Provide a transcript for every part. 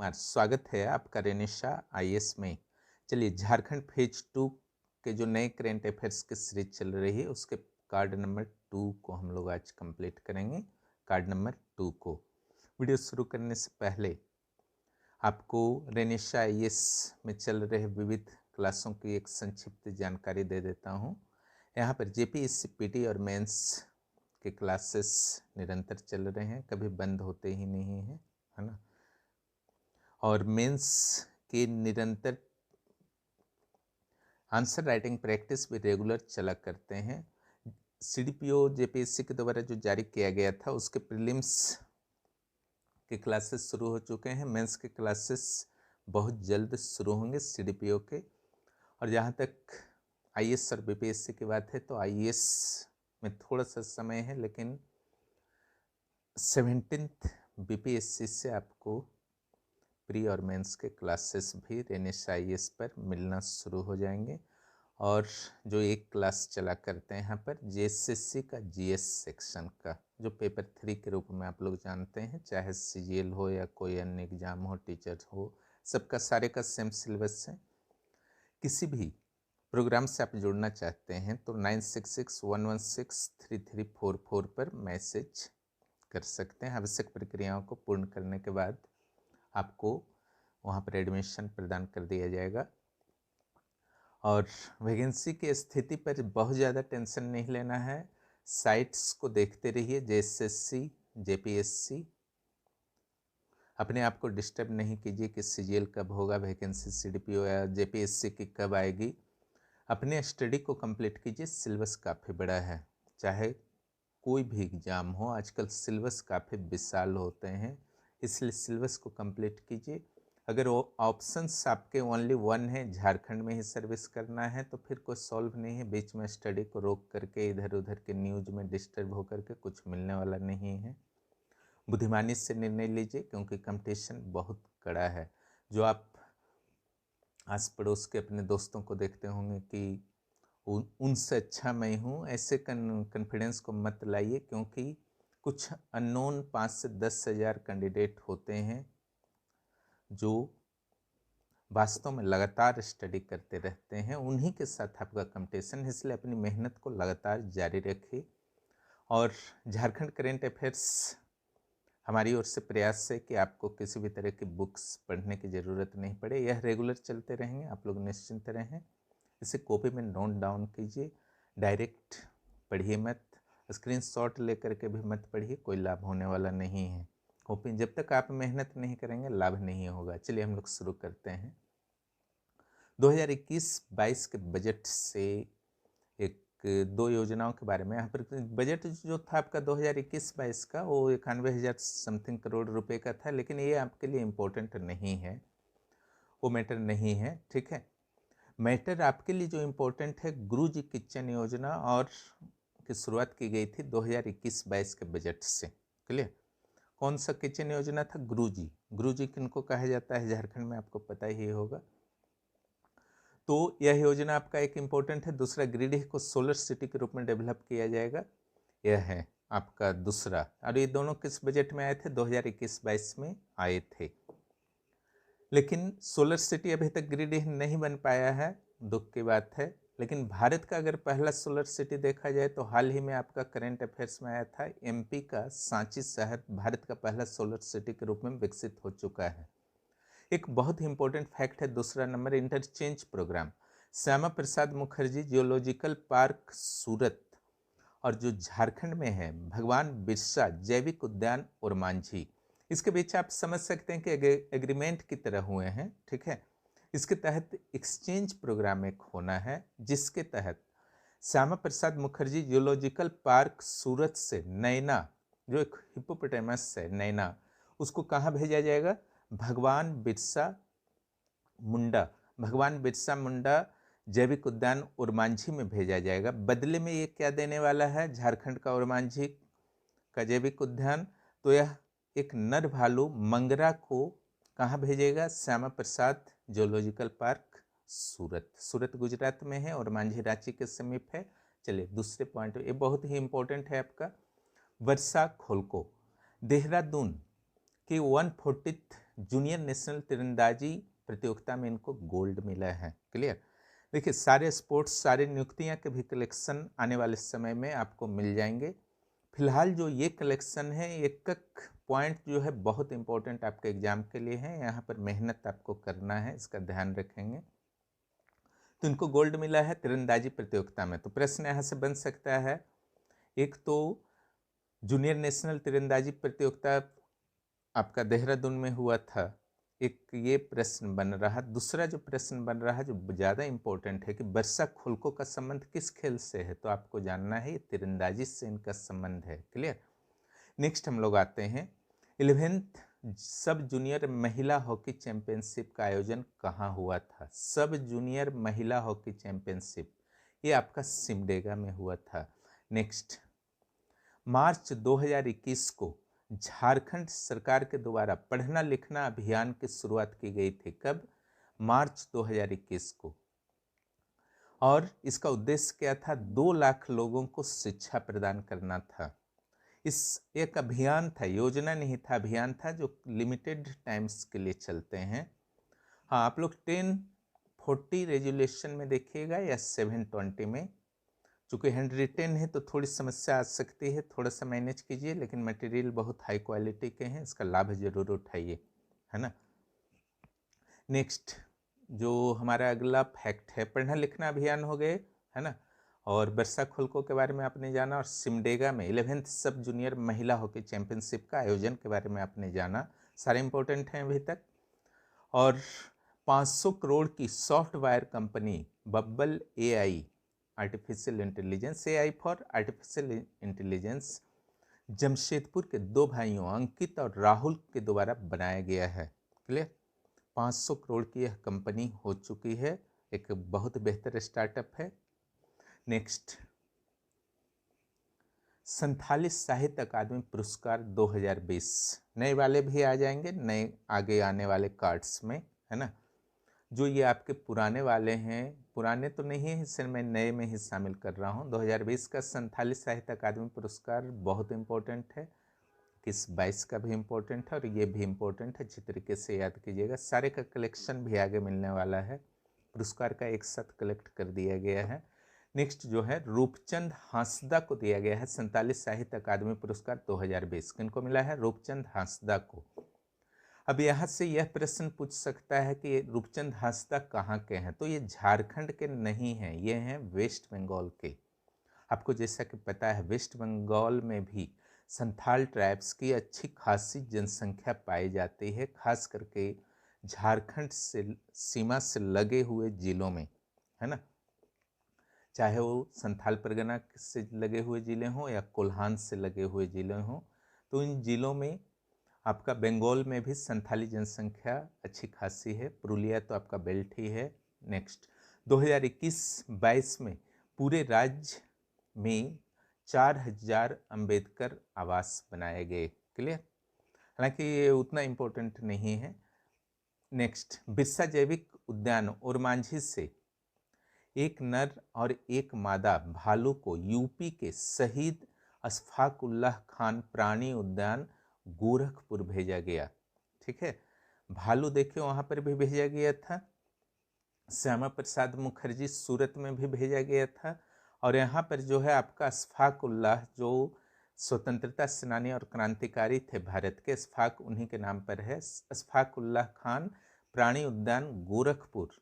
कुमार, स्वागत है आपका रेनिशा आईएएस में। चलिए, झारखंड फेज 2 के जो नए करेंट अफेयर्स की सीरीज चल रही है उसके कार्ड नंबर 2 को हम लोग आज कंप्लीट करेंगे। कार्ड नंबर 2 को वीडियो शुरू करने से पहले आपको रेनिशा आईएएस में चल रहे विविध क्लासों की एक संक्षिप्त जानकारी दे देता हूँ। यहाँ पर जेपीएससी पीटी और मेंस के क्लासेस निरंतर चल रहे हैं, कभी बंद होते ही नहीं हैं, है ना। और मेंस के निरंतर आंसर राइटिंग प्रैक्टिस भी रेगुलर चला करते हैं। सीडीपीओ जेपीएससी के द्वारा जो जारी किया गया था उसके प्रीलिम्स के क्लासेस शुरू हो चुके हैं। मेंस के क्लासेस बहुत जल्द शुरू होंगे सीडीपीओ के। और जहाँ तक आईएएस और बीपीएससी की बात है तो आईएएस में थोड़ा सा समय है, लेकिन 17th बीपीएससी से आपको प्री और मेंस के क्लासेस भी रेनिशा आईएएस पर मिलना शुरू हो जाएंगे। और जो एक क्लास चला करते हैं यहाँ पर जेएसएससी का जीएस सेक्शन का, जो पेपर 3 के रूप में आप लोग जानते हैं, चाहे सीजीएल हो या कोई अन्य एग्जाम हो, टीचर हो, सबका सारे का सेम सिलेबस है। किसी भी प्रोग्राम से आप जुड़ना चाहते हैं तो 9661163344 पर मैसेज कर सकते हैं। आवश्यक प्रक्रियाओं को पूर्ण करने के बाद आपको वहाँ पर एडमिशन प्रदान कर दिया जाएगा। और वैकेंसी की स्थिति पर बहुत ज़्यादा टेंशन नहीं लेना है। साइट्स को देखते रहिए, जेएसएससी, जेपीएससी। अपने आप को डिस्टर्ब नहीं कीजिए कि सीजीएल कब होगा, वैकेंसी सीडीपीओ या जेपीएससी की कब आएगी। अपने स्टडी को कंप्लीट कीजिए। सिलेबस काफ़ी बड़ा है, चाहे कोई भी एग्ज़ाम हो, आजकल सिलेबस काफ़ी विशाल होते हैं, इसलिए सिलेबस को कंप्लीट कीजिए। अगर वो ऑप्शंस आपके ओनली वन है, झारखंड में ही सर्विस करना है, तो फिर कोई सॉल्व नहीं है। बीच में स्टडी को रोक करके इधर उधर के न्यूज में डिस्टर्ब होकर के कुछ मिलने वाला नहीं है। बुद्धिमानी से निर्णय लीजिए, क्योंकि कंपटीशन बहुत कड़ा है। जो आप आस पड़ोस के अपने दोस्तों को देखते होंगे कि उनसे अच्छा मैं हूँ, ऐसे कॉन्फिडेंस को मत लाइए, क्योंकि कुछ अननोन 5 से 10 हज़ार कैंडिडेट होते हैं जो वास्तव में लगातार स्टडी करते रहते हैं। उन्हीं के साथ आपका कंपटीशन है, इसलिए अपनी मेहनत को लगातार जारी रखिए। और झारखंड करेंट अफेयर्स हमारी ओर से प्रयास है कि आपको किसी भी तरह की बुक्स पढ़ने की ज़रूरत नहीं पड़े। यह रेगुलर चलते रहेंगे, आप लोग निश्चिंत रहें। इसे कॉपी में नोट डाउन कीजिए, डायरेक्ट पढ़िए मत, स्क्रीनशॉट लेकर के भी मत पढ़िए, कोई लाभ होने वाला नहीं है। कॉपी जब तक आप मेहनत नहीं करेंगे लाभ नहीं होगा। चलिए हम लोग शुरू करते हैं। 2021-22 के बजट से एक दो योजनाओं के बारे में। यहाँ पर बजट जो था आपका 2021-22 का, वो 91,000 समथिंग करोड़ रुपए का था, लेकिन ये आपके लिए इम्पोर्टेंट नहीं है, वो मैटर नहीं है, ठीक है। मैटर आपके लिए जो इम्पोर्टेंट है, गुरुजी किचन योजना और की शुरुआत की गई थी 2021-22 के बजट से। क्लियर? कौन सा किचन योजना था? गुरुजी। गुरुजी किनको कहा जाता है झारखंड में, आपको पता ही होगा। तो यह योजना आपका एक इम्पोर्टेंट है। दूसरा, गिरिडीह को सोलर सिटी के रूप में डेवलप किया जाएगा, यह है आपका दूसरा। और ये दोनों किस बजट में आए थे? 2021-22 में आए थे। लेकिन सोलर सिटी अभी तक गिरिडीह नहीं बन पाया है, दुख की बात है। लेकिन भारत का अगर पहला सोलर सिटी देखा जाए तो हाल ही में आपका करेंट अफेयर्स में आया था, एमपी का सांची शहर भारत का पहला सोलर सिटी के रूप में विकसित हो चुका है। एक बहुत ही इंपॉर्टेंट फैक्ट है, दूसरा number, interchange programme. Shyama Prasad Mukherjee geological park सूरत और जो झारखंड में है भगवान बिरसा जैविक उद्यान और मांझी, इसके बीच आप समझ सकते हैं कि एग्रीमेंट की तरह हुए हैं, ठीक है। इसके तहत एक्सचेंज प्रोग्राम एक होना है, जिसके तहत श्यामा प्रसाद मुखर्जी जियोलॉजिकल पार्क सूरत से नैना, जो एक हिप्पोपोटामस है नैना, उसको कहाँ भेजा जाएगा? भगवान बिरसा मुंडा जैविक उद्यान उरमांझी में भेजा जाएगा। बदले में ये क्या देने वाला है झारखंड का उरमांझी का जैविक उद्यान? तो यह एक नर भालू मंगरा को कहाँ भेजेगा? श्यामा प्रसाद जूलॉजिकल पार्क सूरत गुजरात में है और मांझी रांची के समीप है। चलिए दूसरे पॉइंट, ये बहुत ही इंपॉर्टेंट है आपका। वर्षा खोलको देहरादून की 140th जूनियर नेशनल तीरंदाजी प्रतियोगिता में इनको गोल्ड मिला है। क्लियर। देखिए सारे स्पोर्ट्स, सारे नियुक्तियां के भी कलेक्शन आने वाले समय में आपको मिल जाएंगे। फिलहाल जो ये कलेक्शन है, एक एक पॉइंट जो है बहुत इंपॉर्टेंट आपके एग्जाम के लिए है, यहाँ पर मेहनत आपको करना है, इसका ध्यान रखेंगे। तो इनको गोल्ड मिला है तीरंदाजी प्रतियोगिता में। तो प्रश्न यहाँ से बन सकता है, एक तो जूनियर नेशनल तीरंदाजी प्रतियोगिता आपका देहरादून में हुआ था, एक ये प्रश्न बन रहा। दूसरा जो प्रश्न बन रहा है जो ज़्यादा इम्पोर्टेंट है कि वर्षा खोलको का संबंध किस खेल से है, तो आपको जानना है ये तीरंदाजी से इनका संबंध है। क्लियर। नेक्स्ट हम लोग आते हैं 11th सब जूनियर महिला हॉकी चैंपियनशिप का आयोजन कहाँ हुआ था। सब जूनियर महिला हॉकी चैंपियनशिप ये आपका सिमडेगा में हुआ था। नेक्स्ट मार्च 2021 को झारखंड सरकार के द्वारा पढ़ना लिखना अभियान की शुरुआत की गई थी। कब? मार्च 2021 को। और इसका उद्देश्य क्या था? 2 लाख लोगों को शिक्षा प्रदान करना था। इस एक अभियान था, योजना नहीं था, अभियान था जो लिमिटेड टाइम्स के लिए चलते हैं। हाँ, आप लोग 1040 रेजुलेशन में देखिएगा या 720 में, चूँकि हैंड रिटेन है तो थोड़ी समस्या आ सकती है, थोड़ा सा मैनेज कीजिए, लेकिन मटेरियल बहुत हाई क्वालिटी के हैं, इसका लाभ जरूर उठाइए, है ना। नेक्स्ट जो हमारा अगला फैक्ट है, पढ़ना लिखना अभियान हो गए, है ना, और वर्षा खोलको के बारे में आपने जाना, और सिमडेगा में 11th सब जूनियर महिला हॉकी चैंपियनशिप का आयोजन के बारे में आपने जाना। सारे इंपॉर्टेंट हैं अभी तक। और 500 करोड़ की software company Bubble AI artificial intelligence, AI for artificial intelligence, Jamshedpur के 2 भाइयों अंकित और राहुल के द्वारा बनाया गया है। क्लियर। 500 करोड़ की यह कंपनी हो चुकी है, एक बहुत बेहतर स्टार्टअप है। नेक्स्ट संथाली साहित्य अकादमी पुरस्कार 2020, नए वाले भी आ जाएंगे, नए आगे आने वाले कार्ड्स में, है ना। जो ये आपके पुराने वाले हैं, पुराने तो नहीं है, इसे मैं नए में ही शामिल कर रहा हूँ। 2020 का संथाली साहित्य अकादमी पुरस्कार बहुत इम्पोर्टेंट है, 21-22 का भी इम्पोर्टेंट है, और ये भी इम्पोर्टेंट है, अच्छी तरीके से याद कीजिएगा। सारे का कलेक्शन भी आगे मिलने वाला है, पुरस्कार का एक साथ कलेक्ट कर दिया गया है। नेक्स्ट जो है रूपचंद हांसदा को दिया गया है संथाली साहित्य अकादमी पुरस्कार 2020। किनको मिला है? रूपचंद हांसदा को। अब यहाँ से यह प्रश्न पूछ सकता है कि रूपचंद हांसदा कहाँ के हैं, तो ये झारखंड के नहीं हैं, ये हैं वेस्ट बंगाल के। आपको जैसा कि पता है वेस्ट बंगाल में भी संथाल ट्राइब्स की अच्छी खासी जनसंख्या पाई जाती है, खास करके झारखंड से सीमा से लगे हुए जिलों में, है ना, चाहे वो संथाल परगना से लगे हुए ज़िले हों या कोल्हान से लगे हुए ज़िले हों। तो इन ज़िलों में आपका बंगाल में भी संथाली जनसंख्या अच्छी खासी है, पुरुलिया तो आपका बेल्ट ही है। नेक्स्ट 2021-22 में पूरे राज्य में 4000 अंबेडकर आवास बनाए गए। क्लियर। हालांकि ये उतना इम्पोर्टेंट नहीं है। नेक्स्ट बिरसा जैविक उद्यान और मांझी से एक नर और एक मादा भालू को यूपी के शहीद अशफाकुल्लाह खान प्राणी उद्यान गोरखपुर भेजा गया। ठीक है, भालू देखिए वहाँ पर भी भेजा गया था, श्यामा प्रसाद मुखर्जी सूरत में भी भेजा गया था, और यहाँ पर जो है आपका अशफाकुल्लाह जो स्वतंत्रता सेनानी और क्रांतिकारी थे भारत के, अशफाक उन्हीं के नाम पर है, अशफाकुल्लाह खान प्राणी उद्यान गोरखपुर।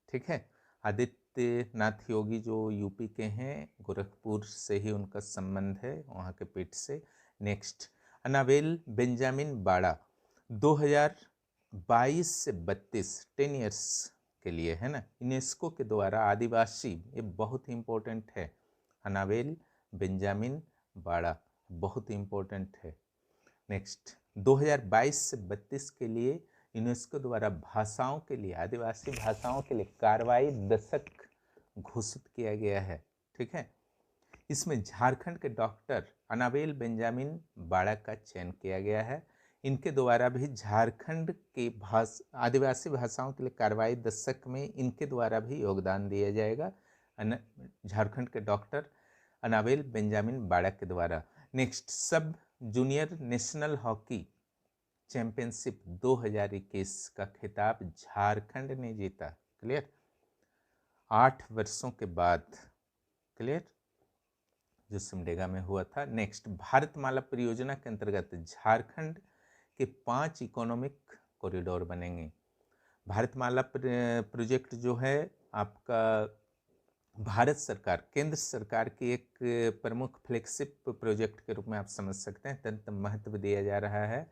ठीक है, आदित्यनाथ योगी जो यूपी के हैं, गोरखपुर से ही उनका संबंध है, वहाँ के पीठ से। नेक्स्ट अनाबेल बेंजामिन बाड़ा 2022 से 32 10 ईयर्स के लिए, है ना, यूनेस्को के द्वारा आदिवासी, ये बहुत ही इम्पोर्टेंट है, अनाबेल बेंजामिन बाड़ा बहुत ही इम्पोर्टेंट है। नेक्स्ट 2022 से 32 के लिए यूनेस्को द्वारा भाषाओं के लिए, आदिवासी भाषाओं के लिए कार्रवाई दशक घोषित किया गया है। ठीक है, इसमें झारखंड के डॉक्टर अनाबेल बेंजामिन बाड़ा का चयन किया गया है। इनके द्वारा भी झारखंड के आदिवासी भाषाओं के लिए कार्रवाई दशक में इनके द्वारा भी योगदान दिया जाएगा, झारखंड के डॉक्टर अनाबेल बेंजामिन बाड़ा के द्वारा। नेक्स्ट सब जूनियर नेशनल हॉकी चैंपियनशिप 2021 का खिताब झारखंड ने जीता। क्लियर? 8 वर्षों के बाद। क्लियर? जो सिमडेगा में हुआ था। नेक्स्ट, भारतमाला परियोजना के अंतर्गत झारखंड के 5 इकोनॉमिक कॉरिडोर बनेंगे। भारतमाला प्रोजेक्ट जो है आपका भारत सरकार, केंद्र सरकार की एक प्रमुख फ्लैगशिप प्रोजेक्ट के रूप में आप समझ सकते हैं, अत्यंत महत्व दिया जा रहा है।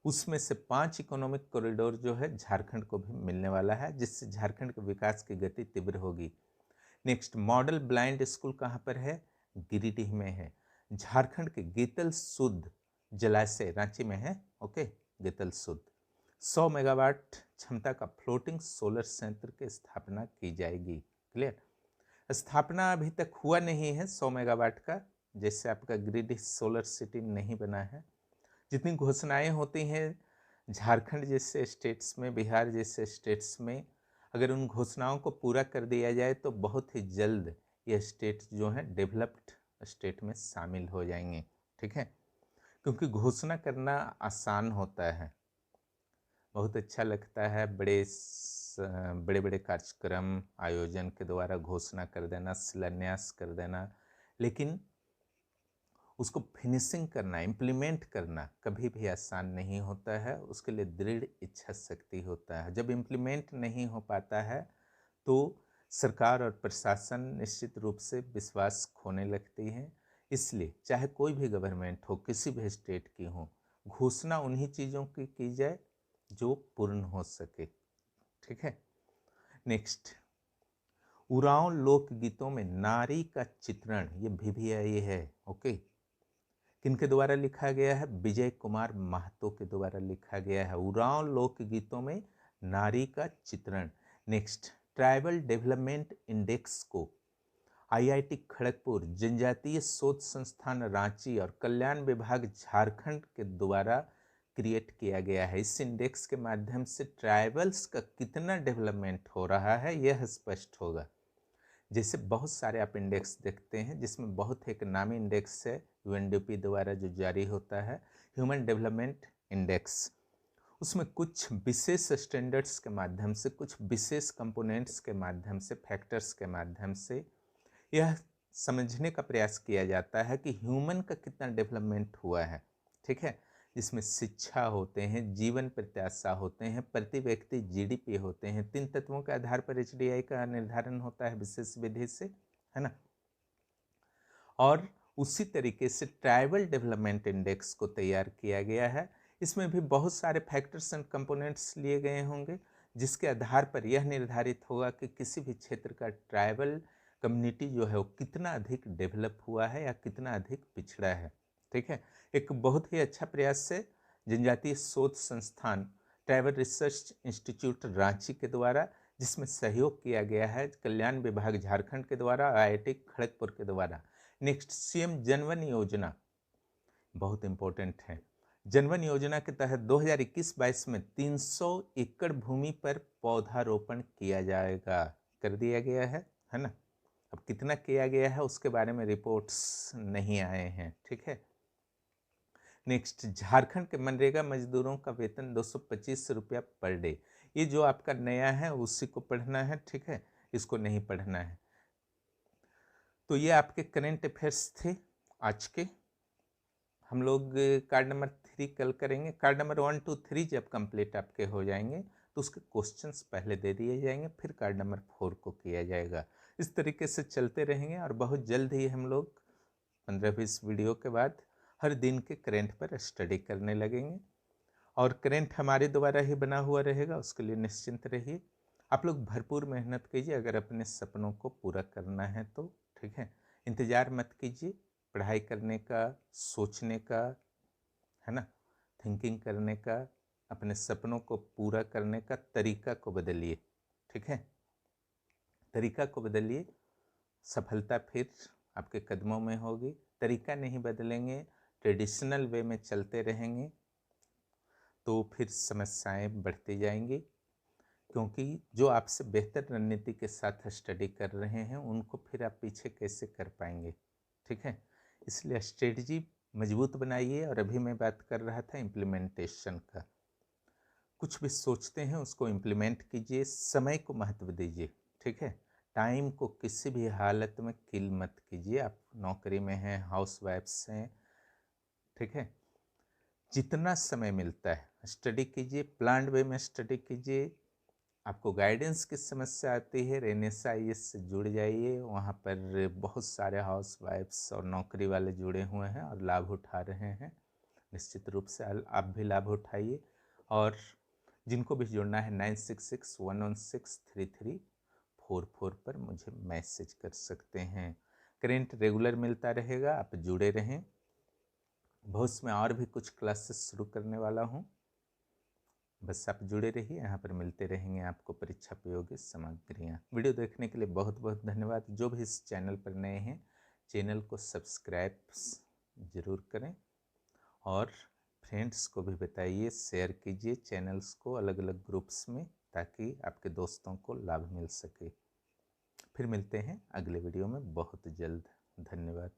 उसमें से 5 इकोनॉमिक कॉरिडोर जो है झारखंड को भी मिलने वाला है, जिससे झारखंड के विकास की गति तीव्र होगी। नेक्स्ट, मॉडल ब्लाइंड स्कूल कहाँ पर है? गिरिडीह में है। झारखंड के गेतल सुध जलाशय रांची में है। ओके, गेतल सुध 100 मेगावाट क्षमता का फ्लोटिंग सोलर संयंत्र की स्थापना की जाएगी। क्लियर? स्थापना अभी तक हुआ नहीं है 100 मेगावाट का, जैसे आपका गिरिडीह सोलर सिटी नहीं बना है। जितनी घोषणाएं होती हैं झारखंड जैसे स्टेट्स में, बिहार जैसे स्टेट्स में, अगर उन घोषणाओं को पूरा कर दिया जाए तो बहुत ही जल्द ये स्टेट जो हैं डेवलप्ड स्टेट में शामिल हो जाएंगे। ठीक है? क्योंकि घोषणा करना आसान होता है, बहुत अच्छा लगता है, बड़े बड़े कार्यक्रम आयोजन के द्वारा घोषणा कर देना, शिलान्यास कर देना, लेकिन उसको फिनिशिंग करना, इम्प्लीमेंट करना कभी भी आसान नहीं होता है। उसके लिए दृढ़ इच्छा शक्ति होता है। जब इम्प्लीमेंट नहीं हो पाता है तो सरकार और प्रशासन निश्चित रूप से विश्वास खोने लगती है। इसलिए चाहे कोई भी गवर्नमेंट हो, किसी भी स्टेट की हो, घोषणा उन्हीं चीज़ों की जाए जो पूर्ण हो सके। ठीक है? नेक्स्ट, उरांव लोकगीतों में नारी का चित्रण, ये VVI है। ओके, किनके द्वारा लिखा गया है? विजय कुमार महतो के द्वारा लिखा गया है। उरांव लोकगीतों में नारी का चित्रण। नेक्स्ट, ट्राइबल डेवलपमेंट इंडेक्स को IIT खड़गपुर, जनजातीय शोध संस्थान रांची और कल्याण विभाग झारखंड के द्वारा क्रिएट किया गया है। इस इंडेक्स के माध्यम से ट्राइबल्स का कितना डेवलपमेंट हो रहा है यह स्पष्ट होगा। जैसे बहुत सारे आप इंडेक्स देखते हैं, जिसमें बहुत एक नामी इंडेक्स है UNDP द्वारा जो जारी होता है, ह्यूमन डेवलपमेंट इंडेक्स। उसमें कुछ विशेष स्टैंडर्ड्स के माध्यम से, कुछ विशेष कंपोनेंट्स के माध्यम से, फैक्टर्स के माध्यम से यह समझने का प्रयास किया जाता है कि ह्यूमन का कितना डेवलपमेंट हुआ है। ठीक है? जिसमें शिक्षा होते हैं, जीवन प्रत्याशा होते हैं, प्रति व्यक्ति GDP होते हैं। 3 तत्वों के आधार पर HDI का निर्धारण होता है विशेष विधि से, है ना? और उसी तरीके से ट्राइबल डेवलपमेंट इंडेक्स को तैयार किया गया है। इसमें भी बहुत सारे फैक्टर्स एंड कंपोनेंट्स लिए गए होंगे, जिसके आधार पर यह निर्धारित होगा कि किसी भी क्षेत्र का ट्राइबल कम्युनिटी जो है वो कितना अधिक डेवलप हुआ है या कितना अधिक पिछड़ा है। ठीक है? एक बहुत ही अच्छा प्रयास है जनजातीय शोध संस्थान ट्राइबल रिसर्च इंस्टीट्यूट रांची के द्वारा, जिसमें सहयोग किया गया है कल्याण विभाग झारखंड के द्वारा, IIT खड़गपुर के द्वारा। नेक्स्ट, CM जनवन योजना बहुत इंपॉर्टेंट है। जनवन योजना के तहत 2021-22 में 300 एकड़ भूमि पर पौधारोपण किया जाएगा, कर दिया गया है ना? अब कितना किया गया है उसके बारे में रिपोर्ट्स नहीं आए हैं। ठीक है? नेक्स्ट, झारखंड के मनरेगा मजदूरों का वेतन 225 रुपया पर डे। ये जो आपका नया है उसी को पढ़ना है। ठीक है? इसको नहीं पढ़ना है। तो ये आपके करेंट अफेयर्स थे आज के। हम लोग कार्ड नंबर 3 कल करेंगे। कार्ड नंबर 1, 2, 3 जब कंप्लीट आपके हो जाएंगे तो उसके क्वेश्चंस पहले दे दिए जाएंगे, फिर कार्ड नंबर 4 को किया जाएगा। इस तरीके से चलते रहेंगे और बहुत जल्द ही हम लोग 15-20 वीडियो के बाद हर दिन के करेंट पर स्टडी करने लगेंगे और करेंट हमारे द्वारा ही बना हुआ रहेगा, उसके लिए निश्चिंत रहिए। आप लोग भरपूर मेहनत कीजिए अगर अपने सपनों को पूरा करना है तो। ठीक है? इंतज़ार मत कीजिए पढ़ाई करने का, सोचने का, है ना, थिंकिंग करने का। अपने सपनों को पूरा करने का तरीका को बदलिए। ठीक है? तरीका को बदलिए, सफलता फिर आपके कदमों में होगी। तरीका नहीं बदलेंगे, ट्रेडिशनल वे में चलते रहेंगे तो फिर समस्याएं बढ़ती जाएंगी, क्योंकि जो आपसे बेहतर रणनीति के साथ स्टडी कर रहे हैं उनको फिर आप पीछे कैसे कर पाएंगे। ठीक है? इसलिए स्ट्रेटजी मजबूत बनाइए। और अभी मैं बात कर रहा था इम्प्लीमेंटेशन का। कुछ भी सोचते हैं उसको इम्प्लीमेंट कीजिए, समय को महत्व दीजिए, ठीक है। टाइम को किसी भी हालत में किल मत कीजिए। आप नौकरी में हैं, हाउस वाइफ्स हैं, ठीक है। जितना समय मिलता है स्टडी कीजिए, प्लान्ड वे में स्टडी कीजिए। आपको गाइडेंस की समस्या आती है, NSIS से जुड़ जाइए, वहाँ पर बहुत सारे हाउस वाइफ्स और नौकरी वाले जुड़े हुए हैं और लाभ उठा रहे हैं। निश्चित रूप से आप भी लाभ उठाइए। और जिनको भी जुड़ना है 9661163344 पर मुझे मैसेज कर सकते हैं। करेंट रेगुलर मिलता रहेगा, आप जुड़े रहें। भविष्य में और भी कुछ क्लासेस शुरू करने वाला हूँ, बस आप जुड़े रहिए। यहाँ पर मिलते रहेंगे आपको परीक्षा उपयोगी सामग्रियाँ। वीडियो देखने के लिए बहुत बहुत धन्यवाद। जो भी इस चैनल पर नए हैं, चैनल को सब्सक्राइब ज़रूर करें और फ्रेंड्स को भी बताइए, शेयर कीजिए चैनल्स को अलग अलग ग्रुप्स में, ताकि आपके दोस्तों को लाभ मिल सके। फिर मिलते हैं अगले वीडियो में बहुत जल्द। धन्यवाद।